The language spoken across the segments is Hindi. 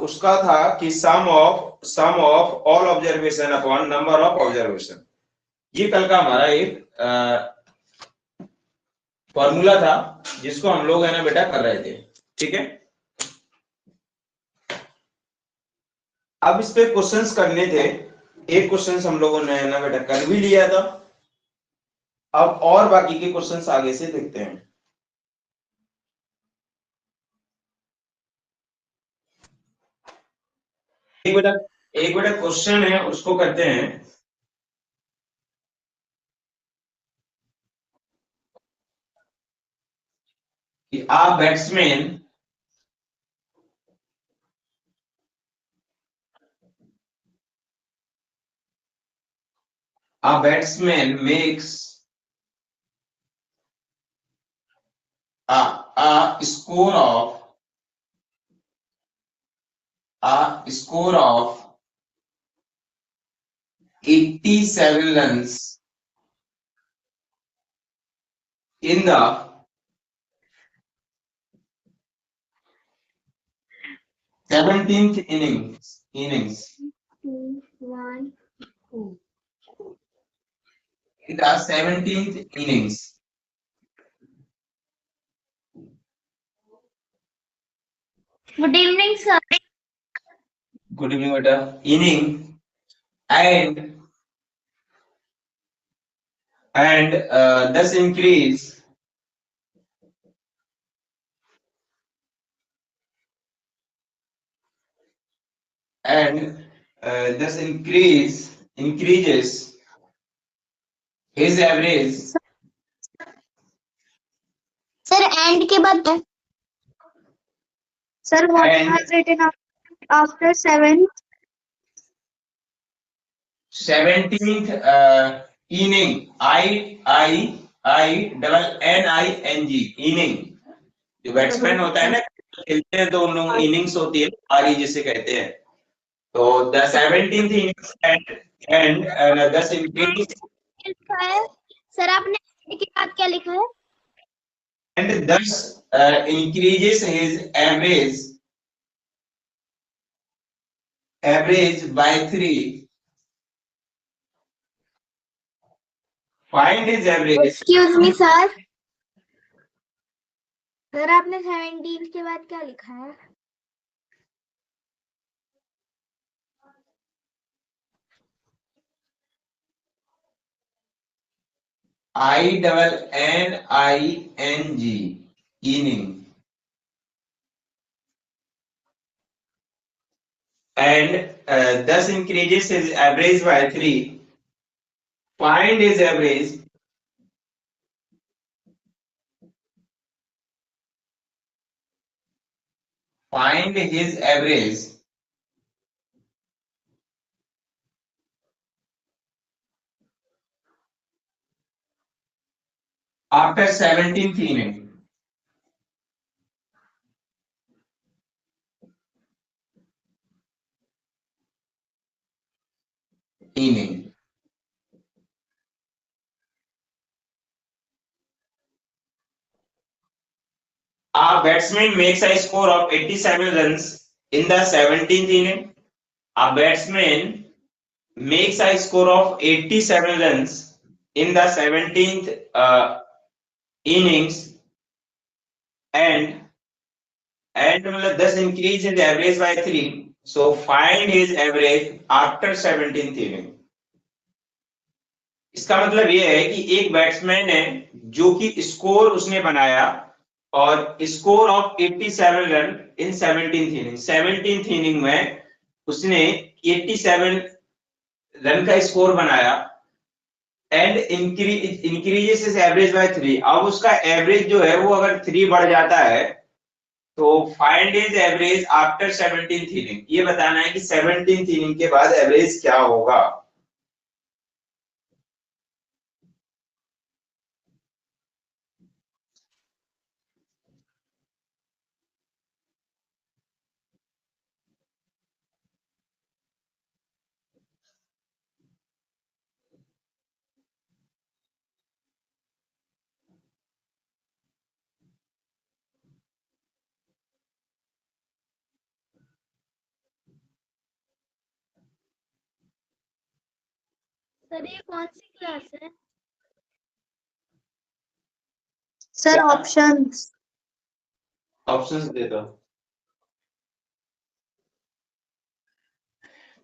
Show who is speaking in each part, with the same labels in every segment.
Speaker 1: उसका था कि sum of all observation upon number of observation. ये कल का हमारा एक फॉर्मूला था जिसको हम लोग है ना बेटा कर रहे थे। ठीक है, अब इस पे क्वेश्चंस करने थे। एक क्वेश्चंस हम लोगों ने है ना बेटा कर भी लिया था। अब और बाकी के क्वेश्चंस आगे से देखते हैं। एक बेटा क्वेश्चन है, उसको करते हैं। कि a batsman makes a score of 87 runs in the 17th innings. In the 17th innings.
Speaker 2: Good evening, sir.
Speaker 1: Good evening, beta. Inning and thus increase increases his average.
Speaker 2: Sir, and के बाद Sir, what
Speaker 1: And-
Speaker 2: you have written after 7th?
Speaker 1: 17th inning. Double NING inning. जो बैट्समैन होता है ना, खेलते हैं तो उन लोग इनिंग्स होती है, पारी जिसे कहते हैं। तो the 17th innings and thus increase
Speaker 2: लिखा है सर, आपने के बाद क्या लिखा है?
Speaker 1: and thus increases his average by 3. Find his average.
Speaker 2: Excuse me, sir. Sir, आपने 17 के बाद क्या लिखा है?
Speaker 1: INNING inning and thus increases his average by 3. Find his average. Find his average after 17th inning. A batsman makes a score of 87 runs in the 17th inning. A batsman makes a score of 87 runs in the 17th innings and thus increase his average by 3. So find his average after 17th inning. इसका मतलब यह है कि एक बैट्समैन है जो कि स्कोर उसने बनाया और score of 87 run in 17th inning. 17th inning में उसने 87 रन का स्कोर बनाया and increases his average by 3। अब उसका एवरेज जो है वो अगर 3 बढ़ जाता है तो find his average after 17th inning. ये बताना है कि 17th इनिंग के बाद एवरेज क्या होगा।
Speaker 2: सर ये कौन सी क्लास है? सर
Speaker 1: क्या?
Speaker 2: ऑप्शंस।
Speaker 1: ऑप्शंस दे दो।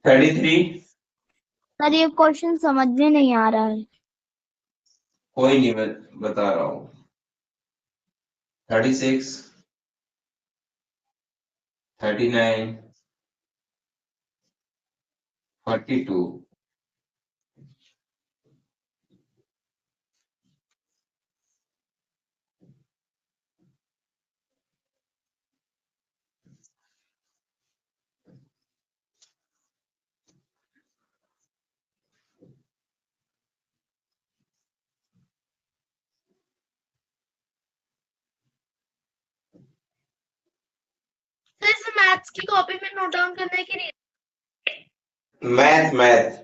Speaker 1: 33।
Speaker 2: सर ये क्वेश्चन समझ में नहीं आ रहा है।
Speaker 1: कोई नहीं, मैं बता रहा हूँ। 36, 39, 42।
Speaker 2: सर इसे मैथ्स की कॉपी में नोट डाउन करना है कि नहीं?
Speaker 1: Math math.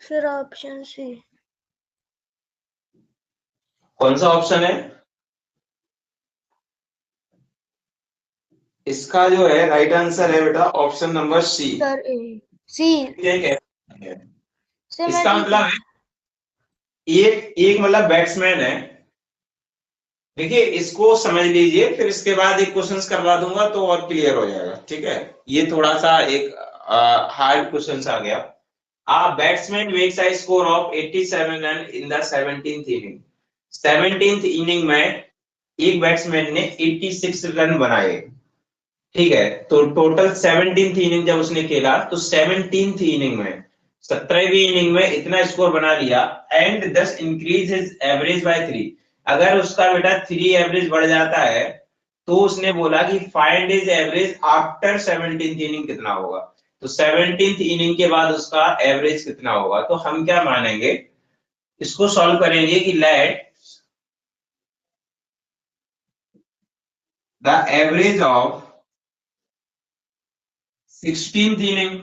Speaker 2: Sir option C.
Speaker 1: कौन सा ऑप्शन है इसका? जो है राइट आंसर है बेटा ऑप्शन नंबर सी।
Speaker 2: सर ए सी। सर मैं
Speaker 1: इसका मतलब है एक एक मतलब बैट्समैन है। देखिए इसको समझ लीजिए, फिर इसके बाद एक क्वेश्चंस करवा दूंगा तो और क्लियर हो जाएगा। ठीक है, ये थोड़ा सा एक हार्ड क्वेश्चंस आ गया। A batsman makes a score of 87 run in the 17th inning। 17th inning में एक बैट्समैन ने 86 रन बनाए। ठीक है, तो टोटल 17th इनिंग जब उसने खेला तो 17th इनिंग में 17वीं इनिंग में इतना स्कोर बना लिया एंड दस इंक्रीज हिज एवरेज बाय 3। अगर उसका बेटा 3 एवरेज बढ़ जाता है तो उसने बोला कि find his average after 17th inning कितना होगा। तो 17th इनिंग के बाद उसका एवरेज कितना होगा, तो हम क्या मानेंगे, इसको सॉल्व करेंगे कि let the average of 16th inning,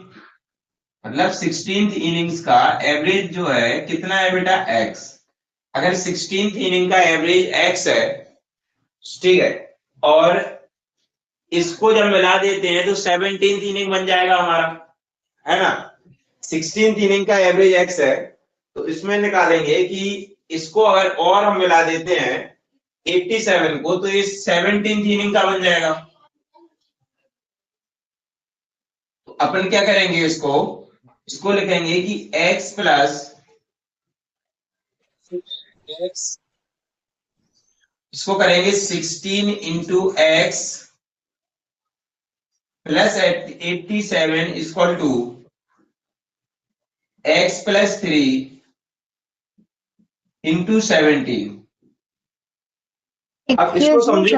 Speaker 1: मतलब 16th इनिंग्स का एवरेज जो है कितना है बेटा, x। अगर 16th इनिंग का एवरेज x है, ठीक है, और इसको जब मिला देते हैं तो 17th इनिंग बन जाएगा हमारा, है ना। 16th इनिंग का एवरेज x है, तो इसमें निकालेंगे कि इसको अगर और हम मिला देते हैं 87 को, तो ये 17th इनिंग का बन जाएगा। तो अपन क्या करेंगे, इसको इसको लिखेंगे कि x प्लस x, इसको करेंगे 16 into x plus 87 equal to x plus 3 into 17। अब इसको समझो।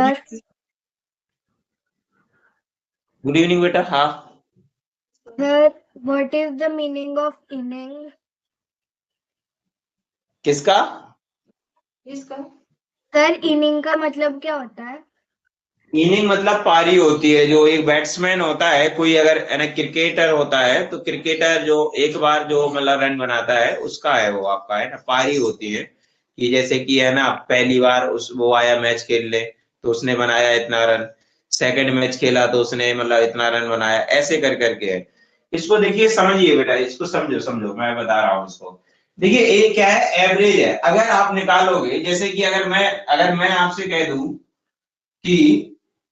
Speaker 1: गुड इवनिंग बेटा। हाँ
Speaker 2: sir what is the meaning of inning?
Speaker 1: किसका?
Speaker 2: इसका सर इनिंग का मतलब क्या होता है?
Speaker 1: इनिंग मतलब पारी होती है। जो एक बैट्समैन होता है, कोई अगर है ना क्रिकेटर होता है, तो क्रिकेटर जो एक बार जो मतलब रन बनाता है उसका है वो आपका, है ना, पारी होती है। कि जैसे कि है ना, पहली बार उस वो आया मैच खेलने तो उसने बनाया इतना रन, सेकंड मैच खेला तो उसने मतलब इतना रन बनाया, ऐसे कर करके है। इसको देखिए, समझिए बेटा, इसको समझो समझो, मैं बता रहा हूँ इसको। देखिए ये क्या है, एवरेज है। अगर आप निकालोगे, जैसे कि अगर मैं आपसे कह दूं कि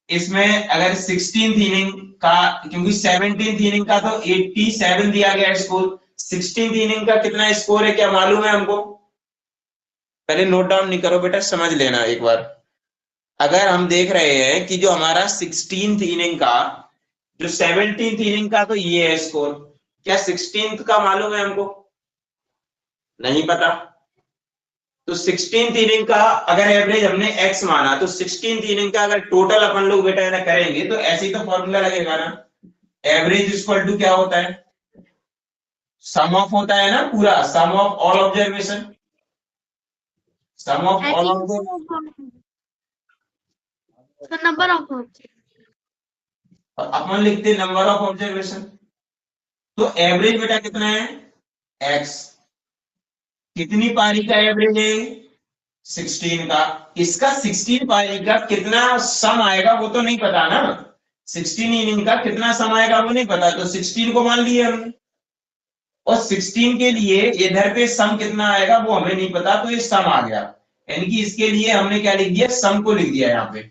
Speaker 1: इसमें अगर 16th इनिंग का, क्योंकि 17th इनिंग का तो 87 दिया गया स्कोर, 16th इनिंग का कितना स्कोर है क्या मालूम है हमको? पहले नोट डाउन नहीं करो बेटा, समझ लेना एक बार। अगर हम देख रहे हैं कि जो हमारा 16th इनिंग का, जो 17th इनिंग का तो ये है स्कोर, क्या 16th का मालूम है हमको? नहीं पता। तो 16th इनिंग का अगर एवरेज हमने x माना, तो 16th इनिंग का अगर टोटल अपन लोग बेटा ना करेंगे तो ऐसे ही तो फॉर्मूला लगेगा ना। एवरेज इक्वल टू क्या होता है, सम ऑफ होता है ना, पूरा sum of all observation, sum of all observation.
Speaker 2: Number of
Speaker 1: और अपन लिखते नंबर ऑफ ऑब्जर्वेशन। तो एवरेज बेटा कितना है x, कितनी पारी का एवरेज है 16 का। इसका 16 पारी का कितना सम आएगा वो तो नहीं पता ना, 16 इनिंग का कितना सम आएगा वो नहीं पता, तो 16 को मान लिए हमने, और 16 के लिए इधर पे सम कितना आएगा वो हमें नहीं पता, तो ये सम आ गया, यानी कि इसके लिए हमने क्या लिख दिया, सम को लिख दिया यहाँ पे।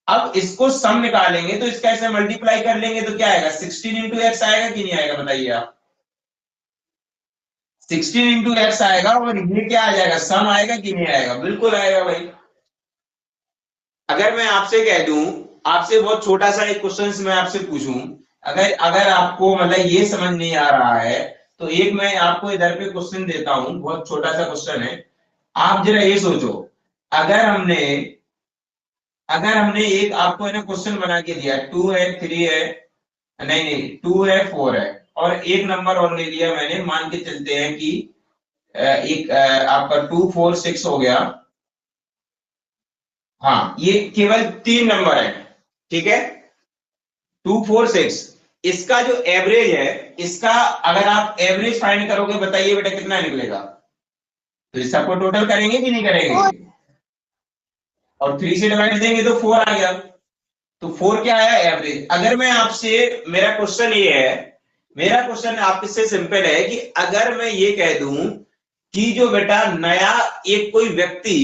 Speaker 1: अब इसको सम निकालेंगे तो इसका ऐसे मल्टीप्लाई कर लेंगे तो क्या आएगा 16 इंटू एक्स आएगा कि नहीं आएगा बताइए आप, 16 इंटू एक्स आएगा, और ये क्या आ जाएगा सम आएगा कि नहीं आएगा, बिल्कुल आएगा भाई। अगर मैं आपसे कह दूं, आपसे बहुत छोटा सा एक क्वेश्चन मैं आपसे पूछूं, अगर अगर आपको मतलब ये समझ नहीं आ रहा है तो एक मैं आपको इधर पे क्वेश्चन देता हूं, बहुत छोटा सा क्वेश्चन है। आप जरा ये सोचो, अगर हमने अगर हमने एक आपको है ना क्वेश्चन बना के दिया, 2 है 3 है, नहीं नहीं 2 है 4 है, और एक नंबर और ले लिया मैंने, मान के चलते हैं कि एक आपका 2 4 6 हो गया, हाँ ये केवल 3 नंबर है, ठीक है 2 4 6, इसका जो एवरेज है, इसका अगर आप एवरेज फाइंड करोगे बताइए बेटा कितना निकलेगा, तो इस सबको टोटल करेंगे कि नहीं करेंगे, और 3 से डिवाइड देंगे तो 4 आ गया, तो 4 क्या आया एवरेज। अगर मैं आपसे, मेरा क्वेश्चन ये है, मेरा क्वेश्चन आपसे सिंपल है कि अगर मैं ये कह दूं कि जो बेटा नया एक कोई व्यक्ति,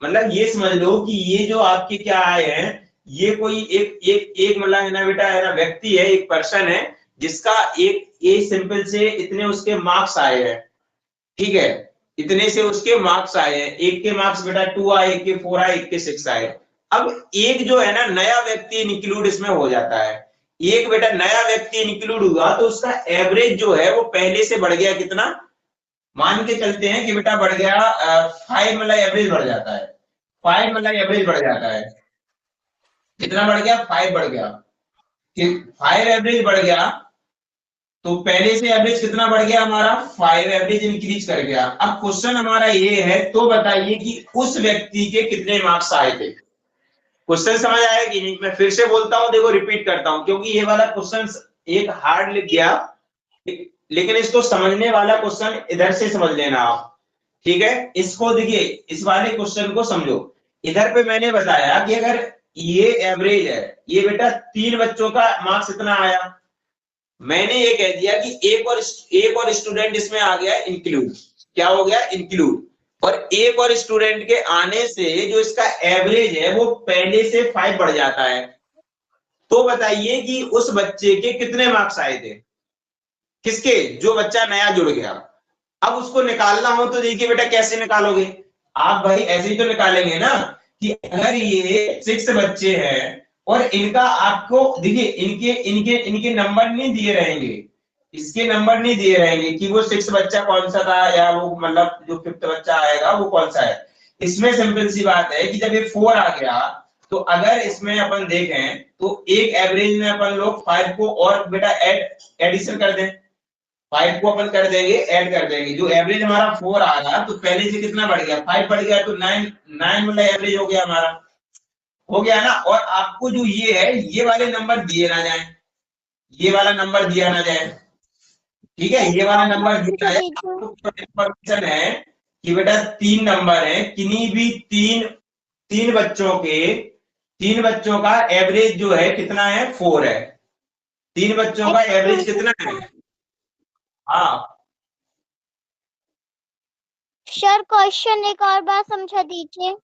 Speaker 1: मतलब ये समझ लो कि ये जो आपके क्या आए हैं, ये कोई एक एक एक मतलब है ना बेटा, है ना व्यक्ति है, एक पर्सन है जिसका एक ये सिंपल से इतने उसके मार्क्स आए हैं, ठीक है, इतने से उसके मार्क्स आए हैं, एक के मार्क्स बेटा 2 आए, एक के 4 आए, एक के 6 आए। अब एक जो है ना नया व्यक्ति इंक्लूड इसमें हो जाता है, एक बेटा नया व्यक्ति इंक्लूड हुआ तो उसका एवरेज जो है वो पहले से बढ़ गया कितना, मान के चलते हैं कि बेटा बढ़ गया 5, मतलब एवरेज बढ़ जाता है, 5 मतलब एवरेज बढ़ जाता है, कितना बढ़ गया 5 बढ़ गया, कि 5 एवरेज बढ़ गया, तो पहले से एवरेज कितना बढ़ गया हमारा 5, एवरेज इंक्रीज कर गया। अब क्वेश्चन हमारा ये है, तो बताइए कि उस व्यक्ति के कितने मार्क्स आए थे। क्वेश्चन समझ आया कि नहीं, मैं फिर से बोलता हूं, देखो रिपीट करता हूं, क्योंकि ये वाला क्वेश्चन एक हार्ड लिख गया, लेकिन इसको समझने वाला क्वेश्चन इधर से समझ लेना आप, ठीक है। इसको देखिए, इस वाले क्वेश्चन को समझो, इधर पे मैंने बताया कि अगर ये एवरेज है, ये बेटा 3 बच्चों का मार्क्स इतना आया, मैंने ये कह दिया कि एक और स्टूडेंट इसमें आ गया इंक्लूड, क्या हो गया इंक्लूड, और एक और स्टूडेंट के आने से जो इसका एवरेज है वो पहले से 5 बढ़ जाता है। तो बताइए कि उस बच्चे के कितने मार्क्स आए थे, किसके, जो बच्चा नया जुड़ गया। अब उसको निकालना हो तो देखिए बेटा कैसे निकालोगे आप, भाई ऐसे ही तो निकालेंगे ना, कि अगर ये 6 बच्चे हैं और इनका आपको देखिए, इनके इनके इनके नंबर नहीं दिए रहेंगे, इसके नंबर नहीं दिए रहेंगे कि वो 6 बच्चा कौन सा था, या वो मतलब जो 5th बच्चा आएगा वो कौन सा है। इसमें सिंपल सी बात है कि जब ये 4 आ गया, तो अगर इसमें अपन देखें तो एक एवरेज में अपन लोग 5 को और बेटा एडिशन कर दें, 5 को अपन कर देंगे, ऐड कर देंगे, जो एवरेज हमारा 4 आ रहा, तो पहले से कितना बढ़ गया 5 बढ़ गया, तो 9 मतलब एवरेज हो गया हमारा, हो गया ना। और आपको जो ये है, ये वाले नंबर दिए ना जाए, ये वाला नंबर दिया ना जाए, ठीक है, ये वाला नंबर दिया जाए, आपको इंफॉर्मेशन है कि बेटा 3 नंबर है, किन्हीं भी तीन बच्चों के, 3 बच्चों का एवरेज जो है कितना है 4 है, 3 बच्चों का एवरेज कितना है, हाँ
Speaker 2: सर क्वेश्चन एक और बार समझा दीजिए।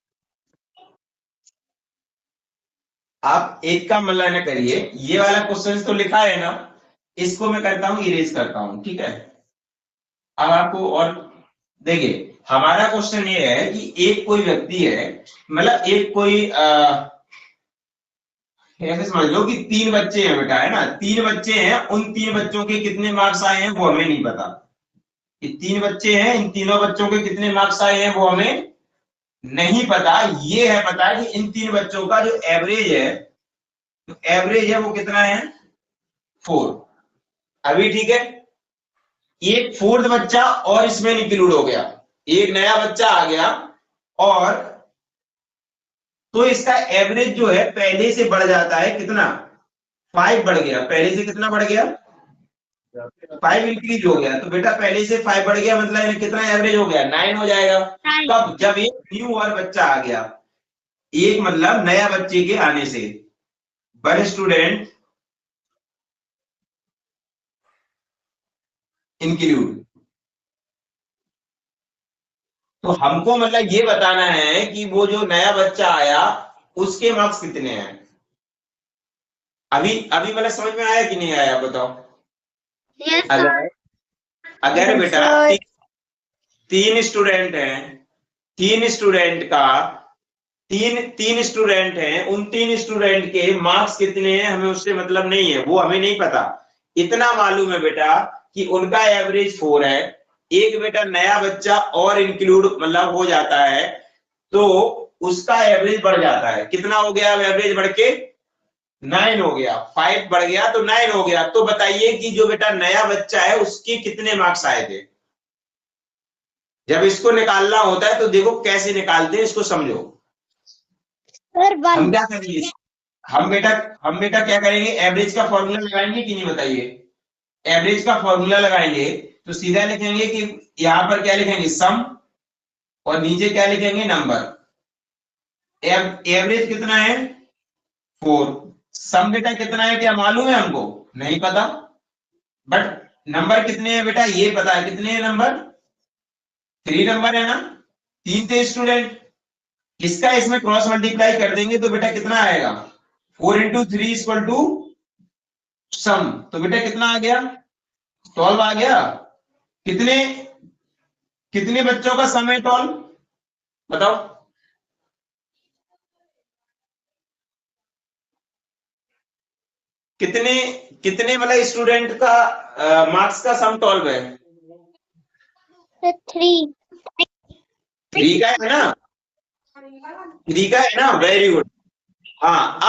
Speaker 1: आप एक का मतलब ना करिए, ये वाला क्वेश्चन तो लिखा है ना, इसको मैं करता हूं इरेज करता हूं, ठीक है। अब आपको और देखिए, हमारा क्वेश्चन ये है कि एक कोई व्यक्ति है, मतलब एक कोई ऐसे समझ लो कि 3 बच्चे हैं बेटा, है ना 3 बच्चे हैं, उन 3 बच्चों के कितने मार्क्स आए हैं वो हमें नहीं पता, कि 3 बच्चे हैं, इन तीनों बच्चों के कितने मार्क्स आए हैं वो हमें नहीं पता। ये है पता कि इन 3 बच्चों का जो एवरेज है, तो एवरेज है वो कितना है 4, अभी ठीक है। एक 4th बच्चा और इसमें इंक्लूड हो गया, एक नया बच्चा आ गया, और तो इसका एवरेज जो है पहले से बढ़ जाता है कितना 5 बढ़ गया, पहले से कितना बढ़ गया, 5 इंक्रीज हो गया। तो बेटा पहले से 5 बढ़ गया, मतलब कितना एवरेज हो गया, 9 हो जाएगा। कब, जब एक न्यू और बच्चा आ गया, एक मतलब नया बच्चे के आने से। वन स्टूडेंट इंक्लूड, तो हमको मतलब ये बताना है कि वो जो नया बच्चा आया उसके मार्क्स कितने हैं। अभी अभी मतलब समझ में आया कि नहीं आया, बताओ।
Speaker 2: यस
Speaker 1: अगर अगर
Speaker 2: Yes,
Speaker 1: बेटा
Speaker 2: sir.
Speaker 1: तीन स्टूडेंट हैं, तीन स्टूडेंट का तीन तीन स्टूडेंट हैं, उन तीन स्टूडेंट के मार्क्स कितने हैं हमें उससे मतलब नहीं है, वो हमें नहीं पता। इतना मालूम है बेटा कि उनका एवरेज 4 है। एक बेटा नया बच्चा और इंक्लूड मतलब हो जाता है तो उसका एवरेज बढ़ जाता है। कितना हो गया एवरेज बढ़ के, 9 हो गया। 5 बढ़ गया तो 9 हो गया। तो बताइए कि जो बेटा नया बच्चा है उसके कितने मार्क्स आए थे। जब इसको निकालना होता है तो देखो कैसे निकालते हैं, इसको समझो। हम क्या करेंगे, हम बेटा क्या करेंगे, एवरेज का फॉर्मूला लगाएंगे कि नहीं बताइए। एवरेज का फॉर्मूला लगाएंगे तो सीधा लिखेंगे कि यहां पर क्या लिखेंगे, सम, और नीचे क्या लिखेंगे, नंबर। एवरेज कितना है, 4। सम बेटा कितना है क्या मालूम है हमको, नहीं पता। बट नंबर कितने हैं बेटा ये पता है, कितने हैं नंबर, 3 नंबर है ना, 3 थे स्टूडेंट। इसका इसमें क्रॉस मल्टीप्लाई कर देंगे तो बेटा कितना आएगा, 4 इंटू 3 इक्वल टू सम। तो बेटा कितना आ गया, 12 आ गया। कितने कितने बच्चों का सम है 12, बताओ। कितने कितने मतलब स्टूडेंट का मार्क्स का सम 12 है,
Speaker 2: 3.
Speaker 1: 3 का है ना, 3 का है ना, वेरी गुड। हाँ,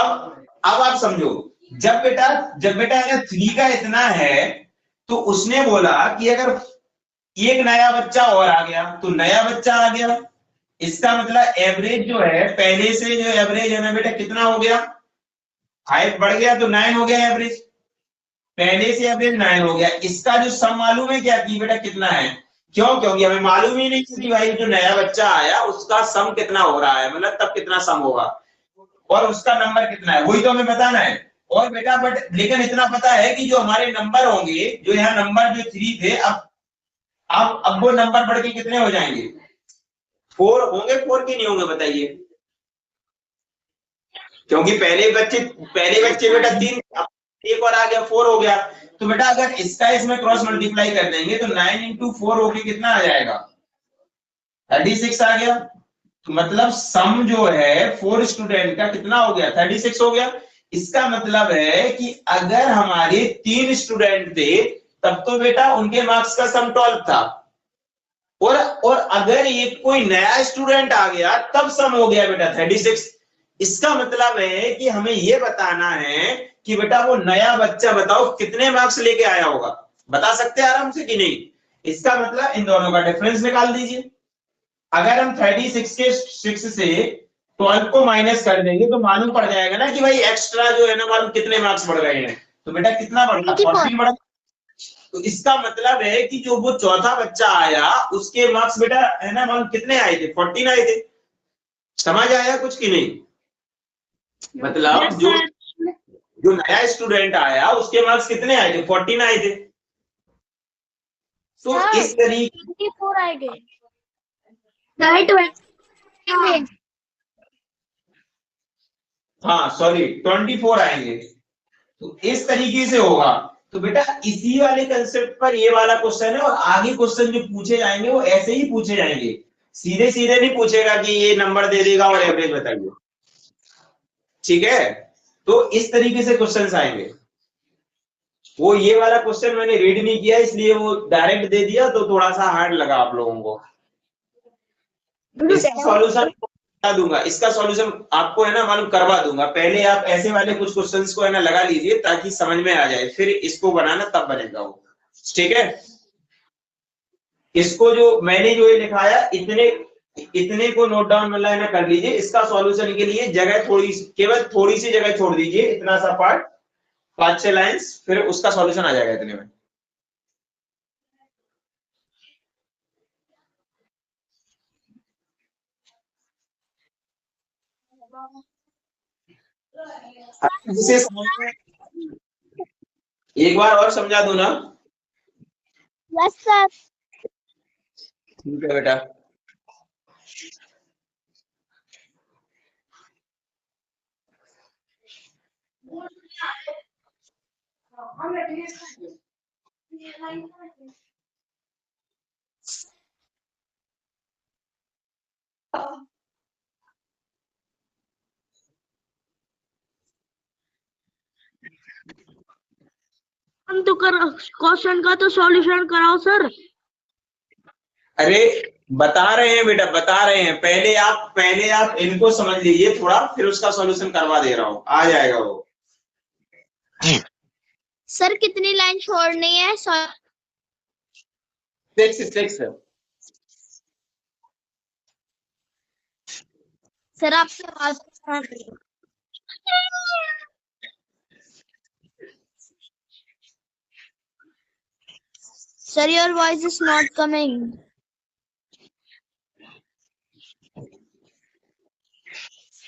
Speaker 1: अब आप समझो, जब बेटा अगर 3 का इतना है तो उसने बोला कि अगर एक नया बच्चा और आ गया तो नया बच्चा आ गया, इसका मतलब एवरेज जो है पहले से जो एवरेज है ना बेटा कितना हो गया, 5 बढ़ गया तो 9 हो गया एवरेज। पहले से एवरेज 9 हो गया। इसका जो सम मालूम है क्या कि बेटा कितना है, क्यों, क्योंकि हमें मालूम ही नहीं कि भाई जो नया बच्चा आया उसका सम कितना हो रहा है, मतलब तब कितना सम होगा और उसका नंबर कितना है, वही तो हमें बताना है। और बेटा बट लेकिन इतना पता है कि जो हमारे नंबर होंगे, जो यहाँ नंबर जो 3 थे, अब वो नंबर बढ़ के कितने हो जाएंगे, 4 होंगे, 4 के नहीं होंगे बताइए। क्योंकि पहले बच्चे बेटा 3, एक और आ गया 4 हो गया। तो बेटा अगर इसका इसमें क्रॉस मल्टीप्लाई कर देंगे तो 9 इंटू 4 होके कितना आ जाएगा, 36 आ गया। तो मतलब सम जो है 4 स्टूडेंट का कितना हो गया, 36 हो गया। इसका मतलब है कि अगर हमारे 3 स्टूडेंट थे तब तो बेटा उनके मार्क्स का सम 12 था, और अगर एक कोई नया स्टूडेंट आ गया तब सम हो गया बेटा 36। इसका मतलब है कि हमें यह बताना है कि बेटा वो नया बच्चा बताओ कितने मार्क्स लेके आया होगा, बता सकते हैं आराम से कि नहीं। इसका मतलब इन दोनों का डिफरेंस निकाल दीजिए। अगर हम 36 के 6 से 12 को माइनस कर देंगे तो मालूम पड़ जाएगा ना कि भाई एक्स्ट्रा जो है ना मालूम कितने मार्क्स बढ़ गए हैं। तो बेटा कितना बढ़ा, 14 बढ़ा। तो इसका मतलब है कि जो वो चौथा बच्चा आया उसके मार्क्स बेटा है ना मालूम कितने आए थे, 14 आए थे। समझ आया कुछ कि नहीं, मतलब जो नया स्टूडेंट आया उसके मार्क्स कितने आए थे, 14 आए थे। तो इस तरीके
Speaker 2: 24 आएंगे, 20
Speaker 1: हाँ सॉरी 24 आएंगे। तो इस तरीके से होगा। तो बेटा इसी वाले कंसेप्ट पर ये वाला क्वेश्चन है, और आगे क्वेश्चन जो पूछे जाएंगे वो ऐसे ही पूछे जाएंगे, सीधे सीधे नहीं पूछेगा कि ये नंबर दे देगा और एवरेज बताइए, ठीक है। तो इस तरीके से क्वेश्चंस आएंगे। वो ये वाला क्वेश्चन मैंने रीड नहीं किया इसलिए वो डायरेक्ट दे दिया तो थोड़ा सा हार्ड लगा आप लोगों को। इसका सॉल्यूशन बता दूंगा, इसका सॉल्यूशन आपको है ना मालूम करवा दूंगा। पहले आप ऐसे वाले कुछ क्वेश्चंस को है ना लगा लीजिए ताकि समझ में आ जाए, फिर इसको बनाना तब बनेगा वो, ठीक है। इसको जो मैंने जो ये लिखाया इतने इतने को नोट डाउन मतलब है ना कर लीजिए। इसका सॉल्यूशन के लिए जगह थोड़ी, केवल थोड़ी सी जगह छोड़ दीजिए, इतना सा पार्ट, 5-6 लाइंस, फिर उसका सॉल्यूशन आ जाएगा इतने में। जिसे एक बार और समझा दूं ना?
Speaker 2: Yes sir.
Speaker 1: ठीक है बेटा।
Speaker 2: हम तो क्वेश्चन का तो सॉल्यूशन कराओ सर।
Speaker 1: अरे बता रहे हैं बेटा, बता रहे हैं, पहले आप इनको समझ लीजिए थोड़ा, फिर उसका सॉल्यूशन करवा दे रहा हूँ, आ जाएगा वो।
Speaker 2: सर कितनी लाइन छोड़नी है?
Speaker 1: 6
Speaker 2: सर आपकी आवाज आ रही है। Sir, your voice is not coming.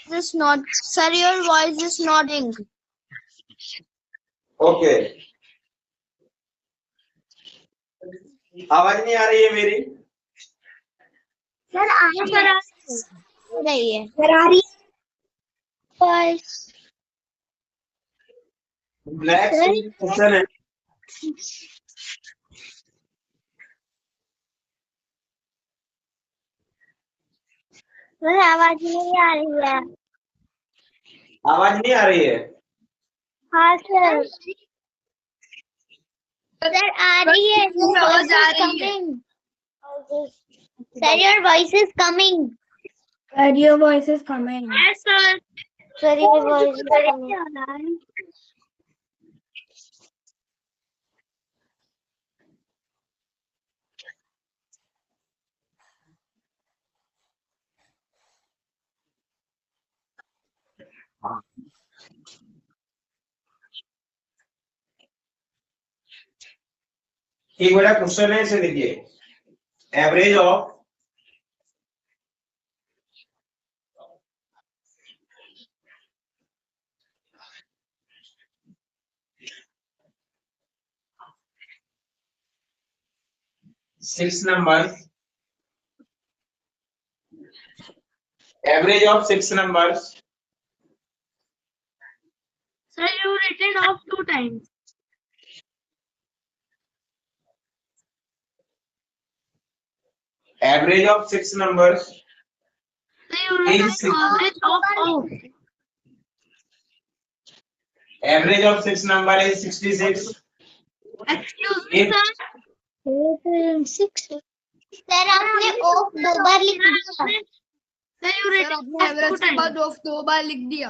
Speaker 2: This not, sir, your voice is nodding.
Speaker 1: Okay, आवाज नहीं आ रही है मेरी?
Speaker 2: सर आ रही है। सर आ रही है। Voice.
Speaker 1: ब्लैक क्वेश्चन है।
Speaker 2: सर आवाज नहीं आ रही है।
Speaker 1: आवाज नहीं आ रही है?
Speaker 2: हाँ सर। सर आ रही है। आवाज आ रही है। Sir, your voice is coming. Sir, your voice is coming. Yes, sir. Sir, your voice is coming.
Speaker 1: एक बड़ा क्वेश्चन है, इसे देखिए। Average of six number, average of 6 numbers.
Speaker 2: Sir, you written off 2 times.
Speaker 1: Average of 6 numbers
Speaker 2: Sir, you written average of.
Speaker 1: average of 6 number is 66.
Speaker 2: Excuse me, sir. 6. Sir, आपने ऑफ 2 बार लिख दिया। Sir, you written
Speaker 3: एवरेज के बाद ऑफ 2 बार लिख दिया।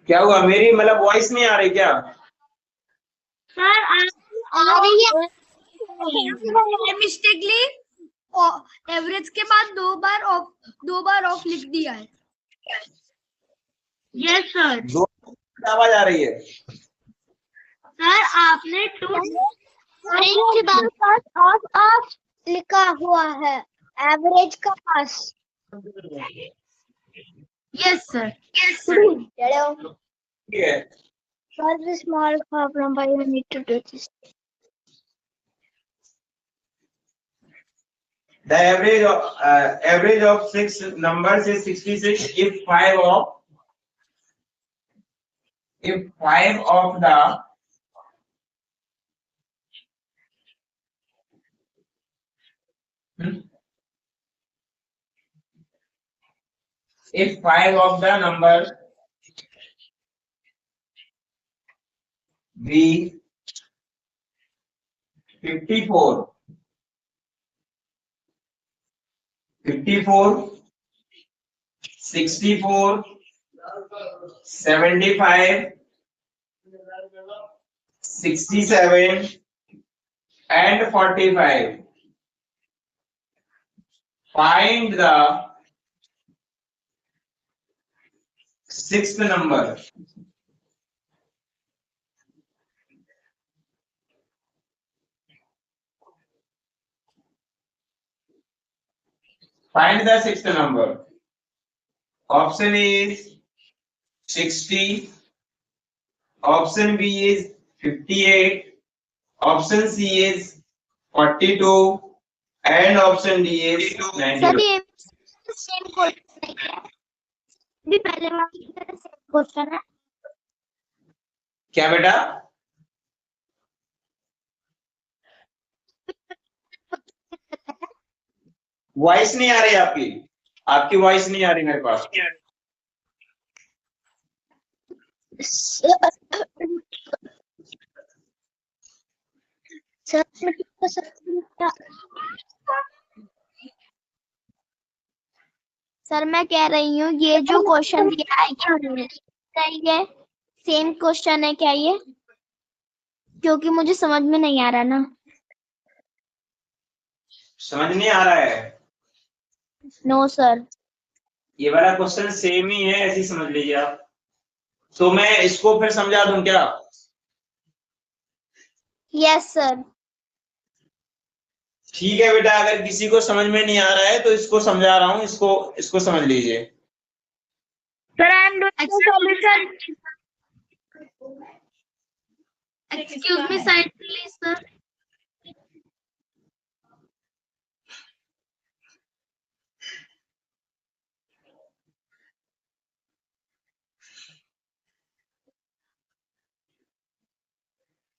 Speaker 1: क्या हुआ, मेरी मतलब वॉइस नहीं आ रही क्या?
Speaker 2: Sir, आ रही है।
Speaker 3: मिस्टेकली एवरेज के बाद 2 बार ऑफ लिख दिया है।
Speaker 2: Yes, sir.
Speaker 1: दो आवाज आ रही है।
Speaker 2: सर आपने 2 के बाद ऑफ लिखा हुआ है एवरेज का पास। Yes, sir. Yes, sir. Hello.
Speaker 1: ठीक है।
Speaker 2: Solve the small problem, but you need to do this.
Speaker 1: The average of 6 numbers is 66 if 5 of the if 5 of the numbers be 54, 64, 75, 67 and 45. Find the 6th number. Find the 6th number. Option A is 60. Option B is 58. Option C is 42. And option D is 90.
Speaker 2: Sir ये सेम क्वेश्चन है क्या? भी पहले वाली की तरह सेम क्वेश्चन है।
Speaker 1: क्या बेटा? वॉइस नहीं आ रही आपकी वॉइस नहीं आ रही मेरे पास।
Speaker 2: सर मैं कह रही हूँ ये जो क्वेश्चन दिया है ये सेम क्वेश्चन है क्या ये? क्योंकि मुझे समझ में नहीं आ रहा ना।
Speaker 1: समझ नहीं आ रहा है?
Speaker 2: No sir.
Speaker 1: ये वाला क्वेश्चन सेम ही है, ऐसे ही समझ लीजिए आप। तो मैं इसको फिर समझा दूं क्या?
Speaker 2: Yes sir.
Speaker 1: ठीक है बेटा, अगर किसी को समझ में नहीं आ रहा है तो इसको समझा रहा हूँ, इसको समझ लीजिए।
Speaker 3: Sir I am doing solution. Excuse me side please sir.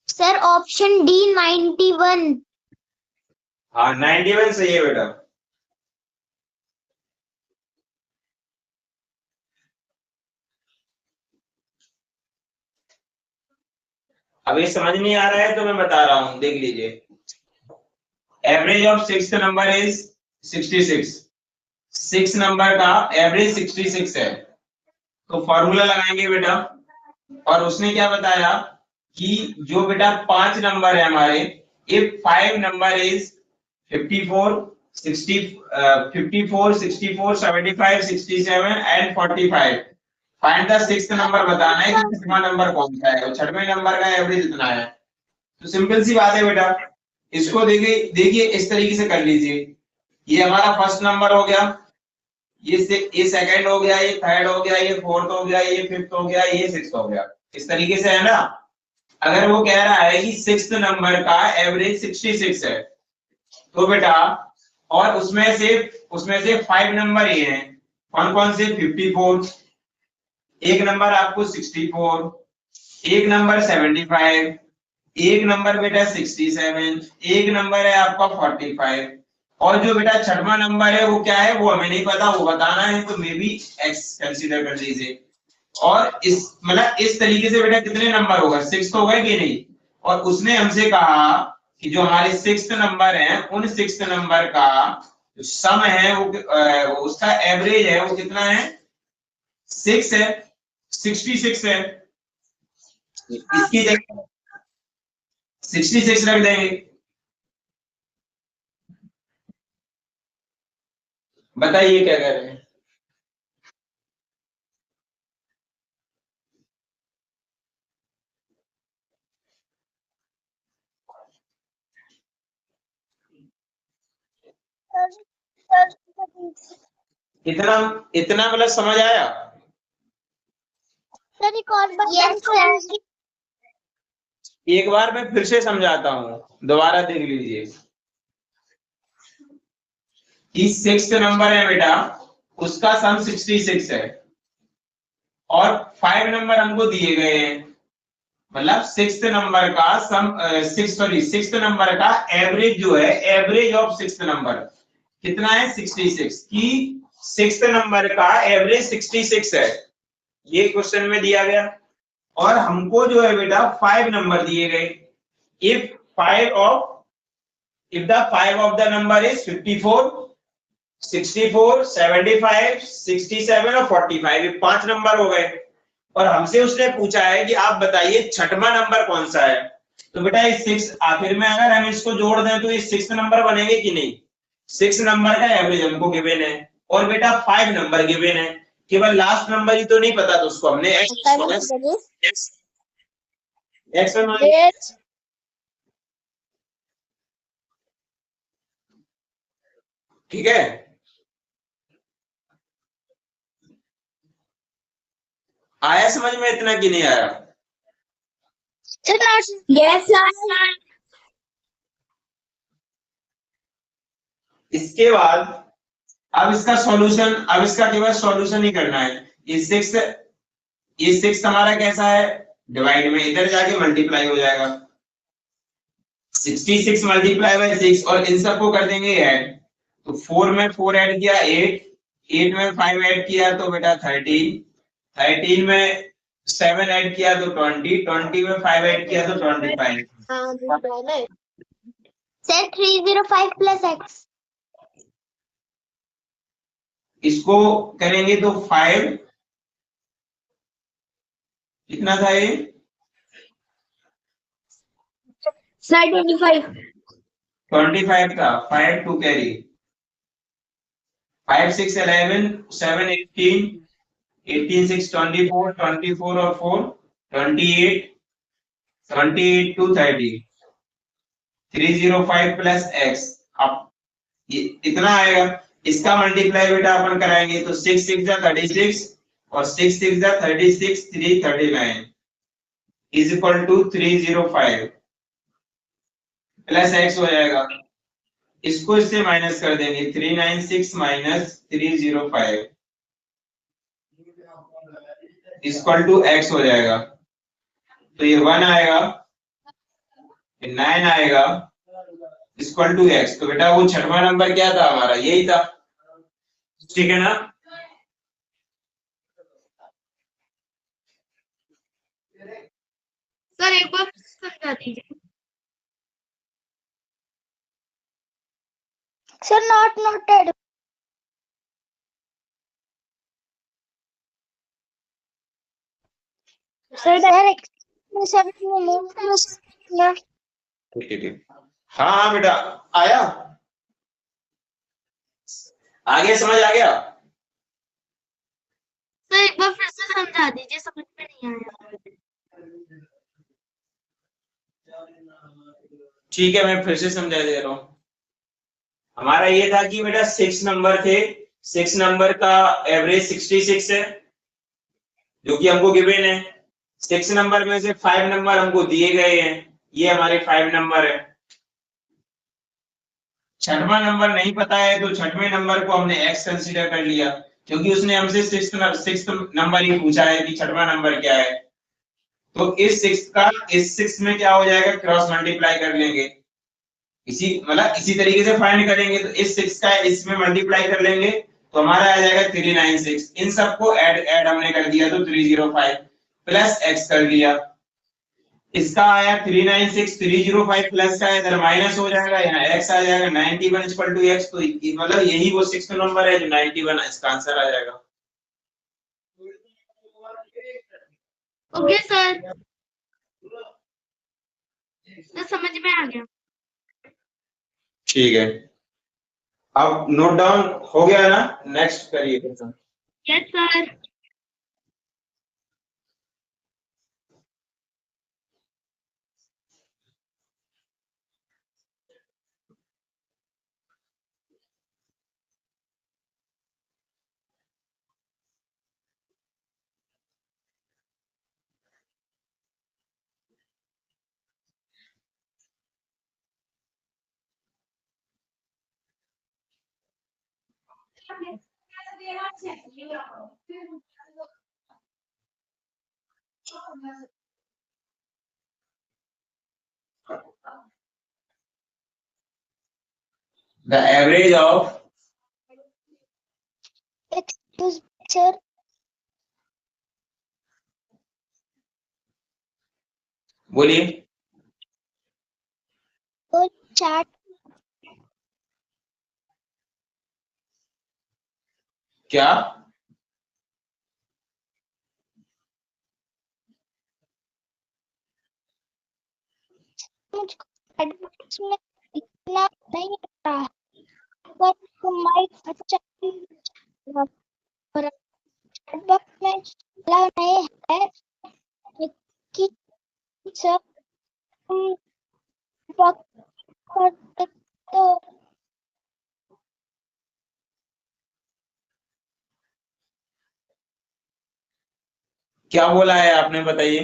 Speaker 2: Sir option D 91।
Speaker 1: हाँ 91 सही है बेटा। अब ये समझ नहीं आ रहा है तो मैं बता रहा हूं, देख लीजिए। Average of 6th number is 66। 6 number का एवरेज 66 है, तो फॉर्मूला लगाएंगे बेटा। और उसने क्या बताया कि जो बेटा 5 नंबर है हमारे, if 5 number is 54, 60, 54, 64, 75, 67 and 45, find the 6th number बताना है कि 6वां नंबर कौन सा है और 6वें नंबर का एवरेज इतना है। तो सिंपल सी बात है बेटा, इसको देखिए इस तरीके से कर लीजिए। ये हमारा फर्स्ट नंबर हो गया, ये सेकंड हो गया, ये थर्ड हो गया, ये फोर्थ हो गया, ये फिफ्थ हो गया, ये सिक्स्थ हो गया। इस तरीके से है ना। अगर वो कह रहा है कि 6th नंबर का एवरेज 66 है तो बेटा, और उसमें से 5 नंबर ये हैं, कौन कौन से? 54, एक नंबर आपको 64, एक नंबर 75, एक नंबर बेटा 67, एक नंबर है आपका 45, और जो बेटा 6वां नंबर है वो क्या है वो हमें नहीं पता, वो बताना है, तो मे बी एक्स कंसीडर कर लीजिए। और इस मतलब इस तरीके से बेटा कितने नंबर होगा? 6 हो गए कि नहीं? और उसने हमसे कहा कि जो हमारे 6th नंबर हैं उन 6th नंबर का जो सम है वो उसका एवरेज है वो कितना है? 6 है, 66 है। इसकी जगह 66 रख देंगे। बताइए क्या कर रहे हैं? इतना इतना मतलब समझ आया?
Speaker 2: सर एक और बात। Yes sir.
Speaker 1: एक बार मैं फिर से समझाता हूँ, दोबारा देख लीजिए। कि 6th नंबर है बेटा, उसका सम 66 है और 5 नंबर हमको दिए गए हैं, मतलब 6th नंबर का सम 6th नंबर का एवरेज जो है, एवरेज ऑफ 6th नंबर कितना है? 66। की 6th नंबर का एवरेज 66 है, ये क्वेश्चन में दिया गया। और हमको जो है बेटा 5 नंबर दिए गए। If the 5 of the number is 54, 64, 75, 67 और 45, ये 5 नंबर हो गए। और हमसे उसने पूछा है कि आप बताइए 6वां नंबर कौन सा है। तो बेटा ये 6, आखिर में अगर हम इसको जोड़ दें तो ये 6th नंबर बनेंगे कि नहीं? 6 नंबर का एवरेज हमको गिवन है और बेटा 5 नंबर गिवन है। केवल लास्ट नंबर ही तो नहीं पता, तो उसको हमने एक्स बना लिया। ठीक है, आया समझ में इतना कि नहीं आया?
Speaker 2: यस
Speaker 1: इसके बाद अब इसका सॉल्यूशन, अब इसका केवल सॉल्यूशन ही करना है। ये सिक्स हमारा कैसा है, डिवाइड में इधर जाके मल्टीप्लाई हो जाएगा, 66 मल्टीप्लाई बाय 6, और इन सबको कर देंगे ऐड। तो 4 में 4 ऐड किया 8, 8 में 5 ऐड किया तो बेटा 13, 13 में 7 ऐड किया तो 20, 20 में 5 ऐड किया तो 25।
Speaker 2: Sir 305 plus x.
Speaker 1: इसको करेंगे तो 5, कितना था ये?
Speaker 2: सर 25।
Speaker 1: 25 था, 5 टू कैरी, 5 6 11, 7 18, 18 6 24, 24 और 4 28, 28 टू 30, 305 प्लस एक्स। अब ये इतना आएगा, इसका मल्टीप्लाई बेटा अपन कराएंगे तो 6 6 जा 36 और 6 6 जा 36, 339 is equal to 305 plus x हो जाएगा। इसको इससे माइनस कर देंगे, 396 माइनस 305 इक्वल टू एक्स हो जाएगा। तो ये 1 आएगा, 9 आएगा इक्वल टू एक्स। तो बेटा वो छठवां नंबर क्या था हमारा, यही था। ठीक है ना?
Speaker 3: सर एक बार समझा दीजिए।
Speaker 2: Sir not noted. Sir direct
Speaker 1: ठीक। हाँ बेटा आया, आगे समझ आ गया?
Speaker 3: सर एक बार फिर से समझा दीजिए, समझ में नहीं आया।
Speaker 1: ठीक है, मैं फिर से समझा दे रहा हूँ। हमारा ये था कि बेटा 6 नंबर थे, 6 नंबर का एवरेज 66 है जो कि हमको गिवन है। 6 नंबर में से 5 नंबर हमको दिए गए हैं, ये हमारे 5 नंबर है। छठवां नंबर नहीं पता है तो छठवें नंबर को हमने एक्स कंसीडर कर लिया, क्योंकि उसने हमसे सिक्स नंबर ही पूछा है कि छठवां नंबर क्या है। तो इस 6 का इस 6 में क्या हो जाएगा, क्रॉस मल्टीप्लाई कर लेंगे, इसी मतलब इसी तरीके से फाइंड करेंगे। तो इस 6 का इसमें मल्टीप्लाई कर लेंगे तो हमारा आ जाएगा 396। इन सबको ऐड हमने कर दिया तो 305 प्लस एक्स कर लिया। इसका आया 396, 305 प्लस का इधर माइनस हो जाएगा, यहाँ x आ जाएगा 91 इक्वल टू x। तो मतलब यही वो 6 नंबर है जो 91, इसका आंसर आ जाएगा।
Speaker 3: ओके सर, समझ में आ गया।
Speaker 1: ठीक है, अब नोट डाउन हो गया ना? नेक्स्ट करिए।
Speaker 3: Yes sir.
Speaker 1: The average of
Speaker 2: picture
Speaker 1: बोलिए
Speaker 2: और चार्ट
Speaker 1: क्या?
Speaker 2: मुझको एडवर्टाइजमेंट इतना नहीं आता है, पर माइक अच्छा नहीं है कि सब तो
Speaker 1: क्या बोला है आपने, बताइए।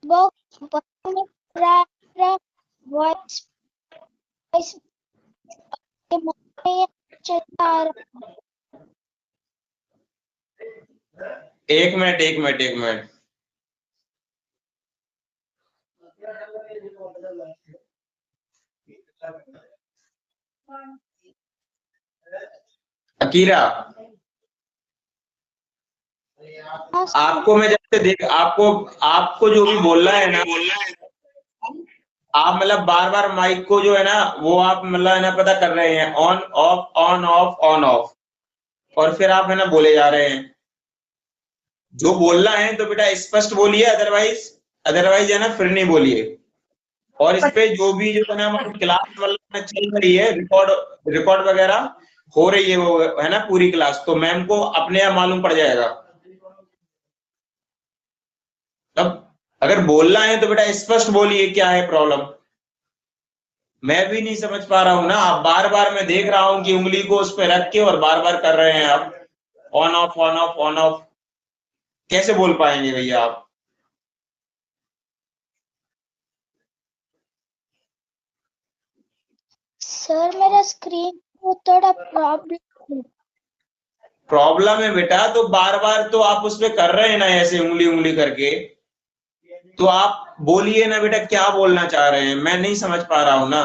Speaker 2: बॉक्स वॉइस
Speaker 1: एक मिनट, एक मिनट, एक मिनट। अकीरा, आपको मैं जब से देख, आपको जो भी बोल रहा है ना, आप मतलब बार बार माइक को जो है ना, वो आप मतलब है ना पता कर रहे हैं, on off on off on off, और फिर आप है ना बोले जा रहे हैं। जो बोलना है तो बेटा स्पष्ट बोलिए, अदरवाइज अदरवाइज है ना फिर नहीं बोलिए। और इस पे जो भी जो है ना हमारी क्लास मतलब चल रही है, रिकॉर्ड रिकॉर्ड वगैरह हो रही है, वो है ना पूरी क्लास, तो मैम को अपने आप मालूम पड़ जाएगा। तब अगर बोलना है तो बेटा स्पष्ट बोलिए, क्या है प्रॉब्लम। मैं भी नहीं समझ पा रहा हूं ना, आप बार बार मैं देख रहा हूं कि उंगली को उस पर रख के और बार बार कर रहे हैं आप, on off on off on off. कैसे बोल पाएंगे भैया आप।
Speaker 2: सर मेरा स्क्रीन को थोड़ा
Speaker 1: प्रॉब्लम है बेटा, तो बार बार तो आप उस पे कर रहे हैं ना ऐसे उंगली उंगली करके, तो आप बोलिए ना बेटा, क्या बोलना चाह रहे हैं, मैं नहीं समझ पा रहा हूं ना।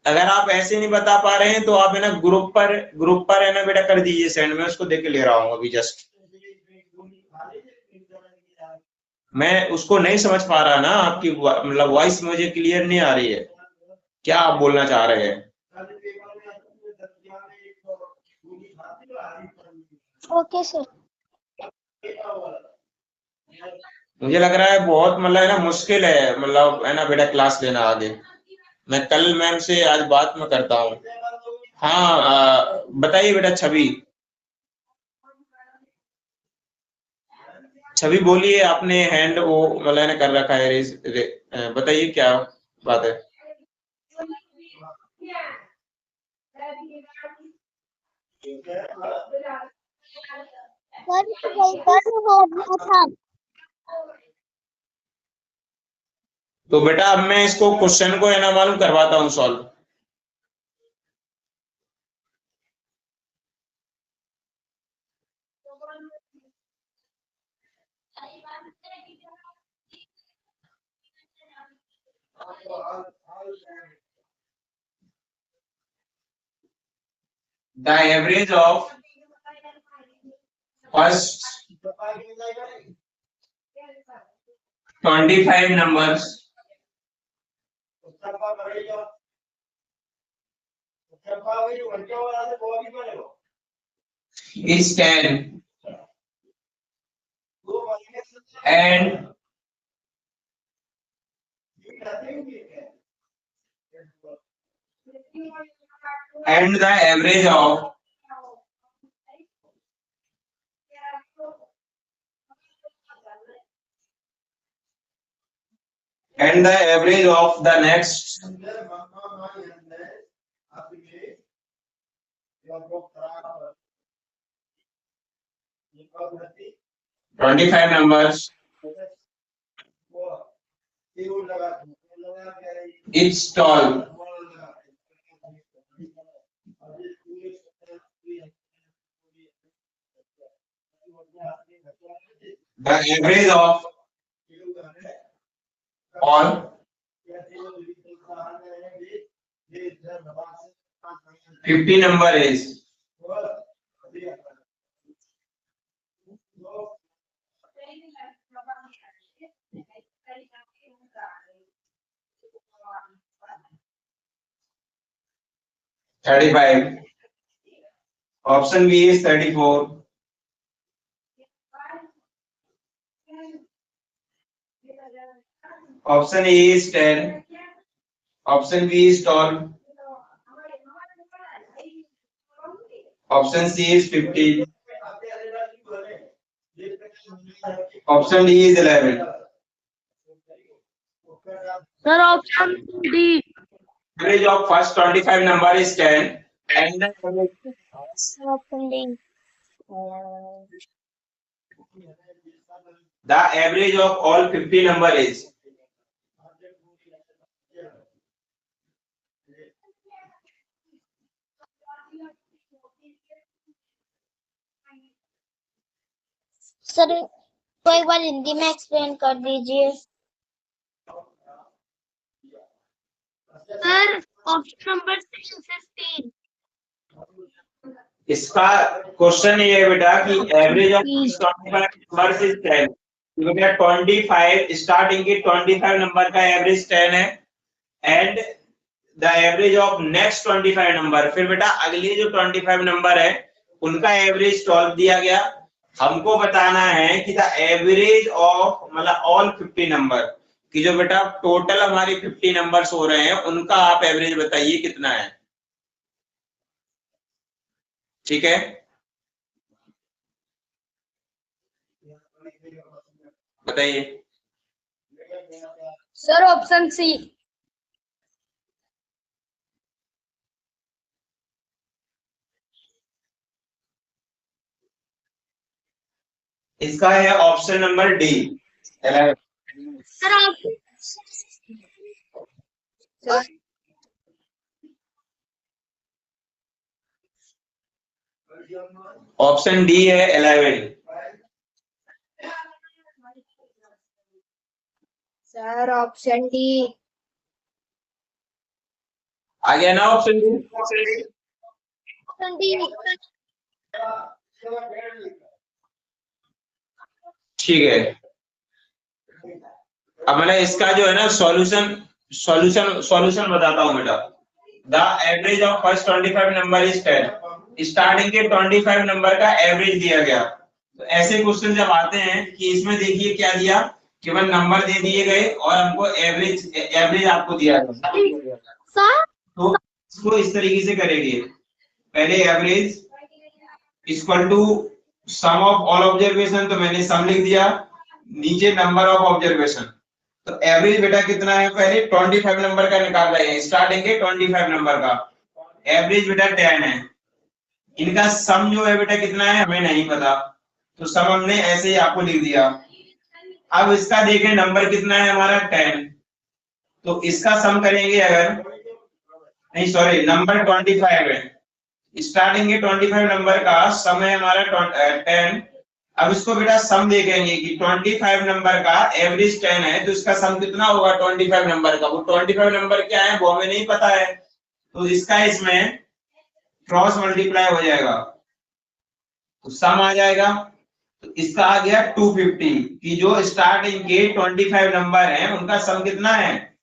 Speaker 1: अगर आप ऐसे नहीं बता पा रहे हैं तो आप है ना ग्रुप पर है ना बेटा कर दीजिए सेंड, मैं उसको देख के ले रहा हूँ अभी जस्ट। मैं उसको नहीं समझ पा रहा ना, आपकी मतलब वॉइस मुझे क्लियर नहीं आ रही है, क्या आप बोलना चाह रहे हैं।
Speaker 2: Okay sir.
Speaker 1: मुझे लग रहा है बहुत मतलब है ना मुश्किल है, मतलब है ना बेटा क्लास लेना आगे। मैं कल मैम से आज बात में करता हूँ। हाँ, बताइए बेटा। छवि, छवि बोलिए, आपने हैंड वो मतलब है ना कर रखा है बताइए क्या बात है। तो बेटा अब मैं इसको क्वेश्चन को है ना मालूम करवाता हूँ solve. The average of first 25 numbers is 10 and the average of the next 25 numbers, it's tall. The average of all 50 number is 35. Option B is 34. Option A is 10. Option B is tall, option C is 15, option D is 11.
Speaker 3: Sir, option D.
Speaker 1: Average of first 25 number is 10 and the
Speaker 2: option D.
Speaker 1: average of all 50 number is
Speaker 2: sir तो एक बार हिंदी में एक्सप्लेन कर दीजिए।
Speaker 3: Sir, option number 16.
Speaker 1: इसका क्वेश्चन ये है बेटा कि एवरेज ऑफ 25 नंबर्स इज 10। तो बेटा 25 स्टार्टिंग के 25 नंबर का एवरेज 10 है and the average of next 25 number, फिर बेटा अगले जो 25 नंबर है उनका एवरेज 12 दिया गया। हमको बताना है कि द एवरेज ऑफ मतलब ऑल 50 नंबर कि जो बेटा टोटल हमारे 50 नंबर्स हो रहे हैं उनका आप एवरेज बताइए कितना है। ठीक है, बताइए।
Speaker 3: Sir, option C.
Speaker 1: इसका है option number D 11।
Speaker 3: Sir,
Speaker 1: option D है 11।
Speaker 2: Sir option D.
Speaker 1: आ गया ना ऑप्शन डी?
Speaker 2: Option D.
Speaker 1: ठीक है, अब मैंने इसका जो है ना सॉल्यूशन बताता हूँ बेटा। The average of first 25 number is 10। Starting के 25 नंबर का एवरेज दिया गया। तो ऐसे क्वेश्चन जब आते हैं कि इसमें देखिए क्या दिया, केवल नंबर दे दिए गए और हमको एवरेज आपको दिया गया। तो इसको इस तरीके से करेंगे, पहले average equal to sum of all observation, तो मैंने सम लिख दिया, नीचे नंबर ऑफ ऑब्जर्वेशन। तो एवरेज बेटा कितना है, पहले 25 नंबर का निकाल रहे हैं, स्टार्टिंग के 25 नंबर का एवरेज बेटा 10 है। इनका सम जो है बेटा कितना है हमें नहीं पता, तो सम हमने ऐसे ही आपको लिख दिया। अब इसका देखें नंबर कितना है हमारा 10, तो इसका सम करेंगे अगर नहीं सॉरी नंबर 25 है, स्टार्टिंग के 25 नंबर का सम है हमारा 10। अब इसको बेटा सम देखेंगे कि 25 नंबर का एवरेज 10 है, तो इसका सम कितना होगा 25 नंबर का। वो 25 नंबर क्या है वो हमें नहीं पता है, तो इसका इसमें क्रॉस मल्टीप्लाई हो जाएगा तो सम आ जाएगा। तो इसका आ गया 250 कि जो स्टार्टिंग के 25 नंबर हैं उनका सम कितना है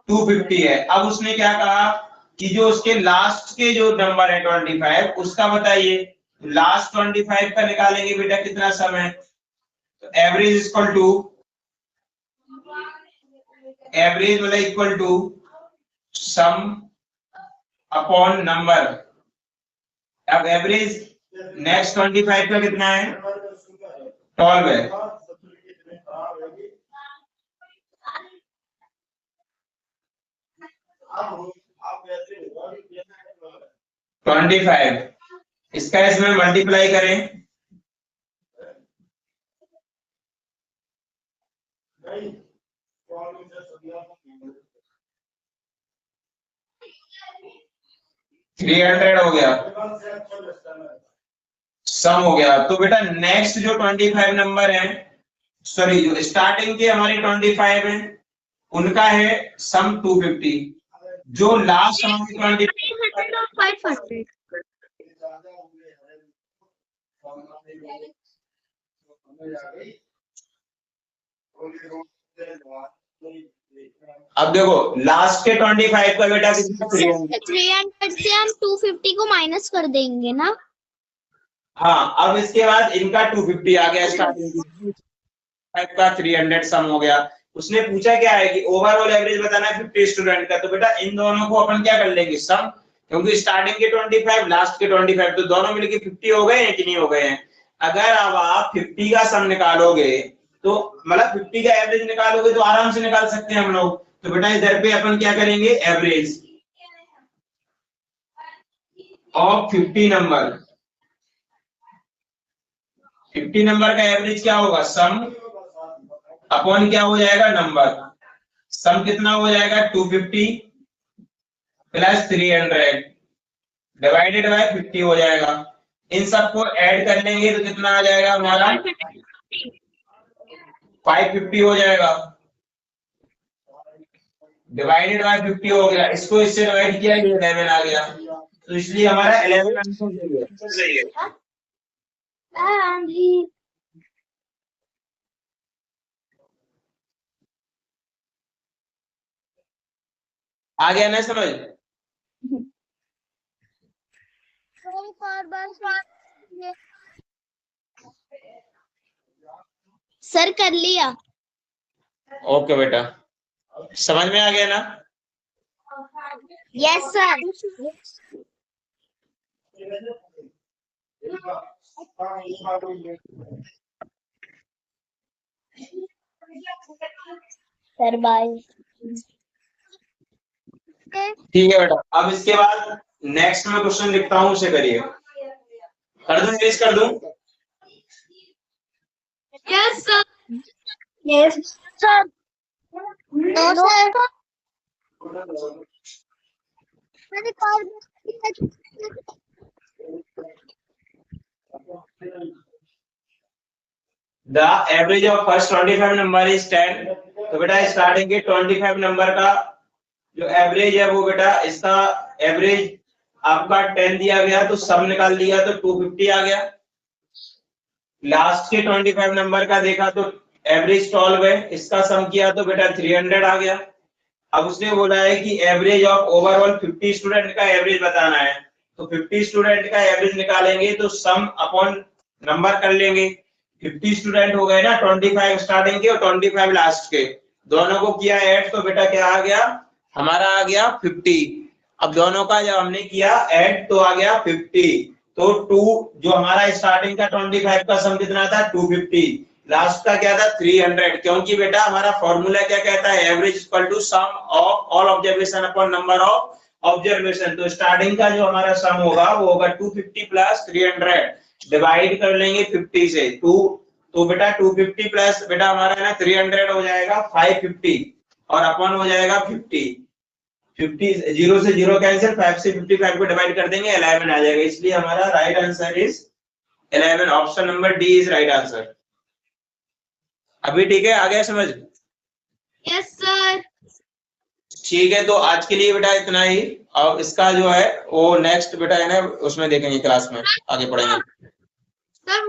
Speaker 1: 250 है। अब उसने क्या कहा कि जो उसके लास्ट के जो नंबर है 25 उसका बताइए, लास्ट 25 का निकालेंगे बेटा कितना सम है, तो एवरेज मतलब equal to sum upon number. अब एवरेज नेक्स्ट 25 का कितना है 12 है, आप 25 इसका इसमें मल्टीप्लाई करें, $300 हो गया, सम हो गया। तो बेटा नेक्स्ट जो 25 नंबर है सॉरी जो स्टार्टिंग के हमारे 25 है उनका है सम 250, जो लास्ट हमारे
Speaker 3: 500.
Speaker 1: अब देखो लास्ट के 25 का बेटा कितना
Speaker 2: 300 से हम 250 को माइनस कर देंगे ना।
Speaker 1: हाँ, अब इसके बाद इनका 250 आ गया, स्टार्टिंग का 300 सम हो गया। उसने पूछा क्या है कि ओवरऑल एवरेज बताना है 50 स्टूडेंट का। तो बेटा इन दोनों को अपन क्या कर लेंगे, सम, क्योंकि स्टार्टिंग के 25 लास्ट के 25, तो दोनों मिलके 50 हो गए हैं कि नहीं हो गए हैं। अगर अब आप 50 का सम निकालोगे तो मतलब 50 का एवरेज निकालोगे तो आराम से निकाल सकते हैं हम लोग। तो बेटा इधर पे अपन क्या करेंगे, एवरेज ऑफ 50 नंबर, 50 नंबर का एवरेज क्या होगा, सम अपॉन क्या हो जाएगा, नंबर। सम कितना हो जाएगा, 250 प्लस 300 डिवाइडेड बाय 50 हो जाएगा। इन सबको ऐड कर लेंगे तो कितना आ जाएगा हमारा, 550 हो जाएगा। डिवाइडेड बाय 50 हो गया, इसको इससे डिवाइड किया, 11 आ गया। तो इसलिए हमारा 11 आंसर सही है। आ गया ना समझ।
Speaker 2: सर कर लिया।
Speaker 1: ओके बेटा, समझ में आ गया ना।
Speaker 2: Yes sir. Sir bye.
Speaker 1: ठीक है बेटा, अब इसके बाद नेक्स्ट में क्वेश्चन लिखता हूँ, उसे करिए। कर दूं, इंग्लिश कर दूं।
Speaker 3: Yes sir.
Speaker 2: Yes sir. No sir.
Speaker 1: The average of first 25 number is 10। तो बेटा स्टार्टिंग के 25 नंबर का जो एवरेज है वो बेटा, इसका एवरेज आपका 10 दिया गया, तो सब निकाल दिया तो 250 आ गया। लास्ट के 25 नंबर का देखा तो एवरेज 12 है, इसका सम किया तो बेटा 300 आ गया। अब उसने बोला है कि एवरेज ऑफ ओवरऑल 50 स्टूडेंट का एवरेज बताना है। तो 50 स्टूडेंट का एवरेज निकालेंगे तो सम अपॉन नंबर कर लेंगे। 50 स्टूडेंट हो गए ना, 25 स्टार्टिंग के और 25 लास्ट के, दोनों को किया ऐड तो बेटा क्या आ गया, हमारा आ गया 50। अब दोनों का जब हमने किया ऐड तो आ गया 50। तो 2 जो हमारा स्टार्टिंग का 25 का सम कितना था, 250, लास्ट का क्या था, 300। क्योंकि बेटा हमारा फॉर्मूला क्या कहता है, average equal to sum of all observation upon number of observation. तो स्टार्टिंग का जो हमारा सम होगा वो होगा 250 प्लस 300, डिवाइड कर लेंगे 50 से 2। तो बेटा 250 प्लस बेटा हमारा ना 300 हो जाएगा 550 और अपॉन हो जाएगा 50। 50 जीरो से जीरो कैंसिल, 5 से 55 को डिवाइड कर देंगे, 11 आ जाएगा। इसलिए हमारा right answer is 11। Option number D is right answer. अभी ठीक है, आ गया समझ।
Speaker 3: Yes sir.
Speaker 1: ठीक है, तो आज के लिए बेटा इतना ही। और इसका जो है वो नेक्स्ट बेटा है ना, उसमें देखेंगे, क्लास में आगे पढ़ेंगे।
Speaker 3: Sir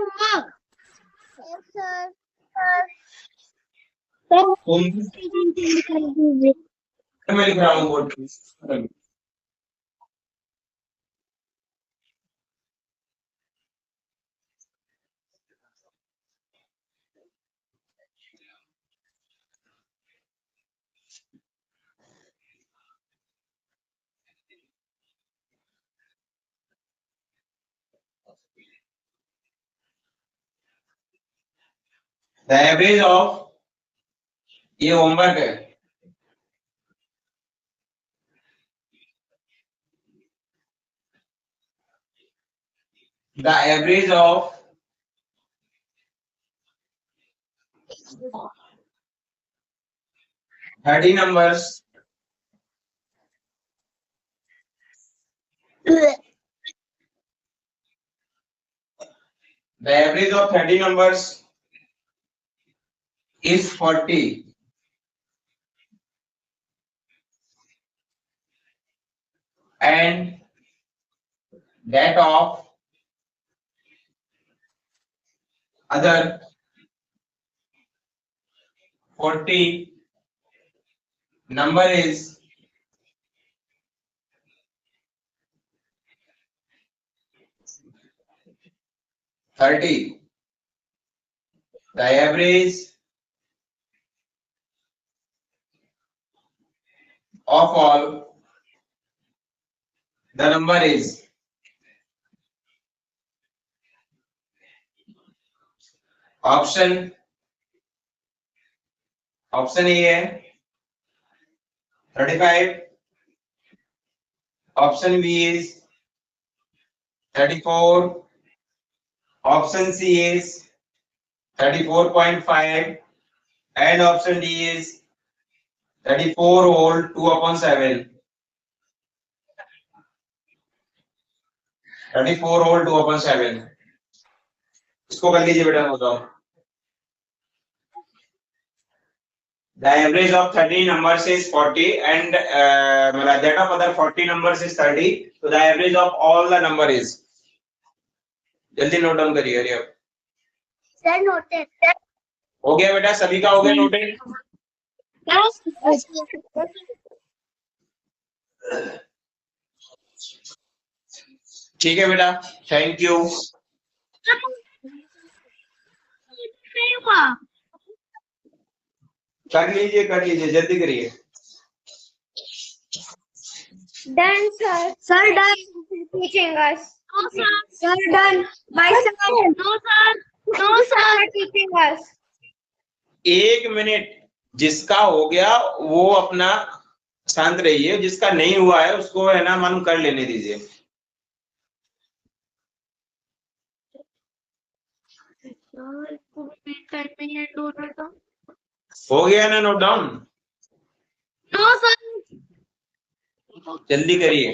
Speaker 3: homework.
Speaker 1: मैं लिख रहा हूँ बोर्ड पे। द एवरेज ऑफ, ये होमवर्क है। The average of 30 numbers the average of 30 numbers is 40 and that of other 40 number is 30. The average of all the number is option A है 35, option B is 34, option C is 34.5 and option D is 34 whole 2/7. 34 whole 2/7. इसको कर लीजिए बेटा, बताओ। The average of 30 numbers is 40 and that of other 40 numbers is 30. So the average of all the number is, जल्दी नोट डाउन करिए। अरे
Speaker 2: सर नोटेड
Speaker 1: हो गया बेटा, सभी का हो गया नोटेड। ठीक है बेटा, थैंक यू। कर लीजिए जल्दी करिए।
Speaker 2: Done sir.
Speaker 3: Sir, done.
Speaker 2: Teaching us.
Speaker 3: No, sir. Sir, done. By sir. No, sir. No, sir.
Speaker 2: Teaching us.
Speaker 1: 1 minute, जिसका हो गया वो अपना शांत रहिए, जिसका नहीं हुआ है उसको है ना मालूम कर लेने दीजिए। हो गया ना नोट डाउन?
Speaker 3: No, sir.
Speaker 1: जल्दी करिए।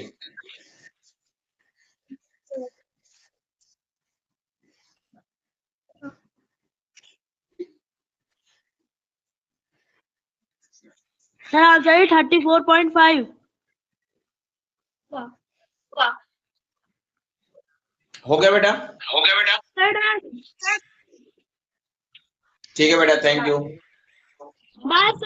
Speaker 3: Sir, I'll tell you 34.5.
Speaker 1: हो गया बेटा?
Speaker 3: Sir, done.
Speaker 1: ठीक है बेटा, थैंक यू।
Speaker 3: Bye, sir.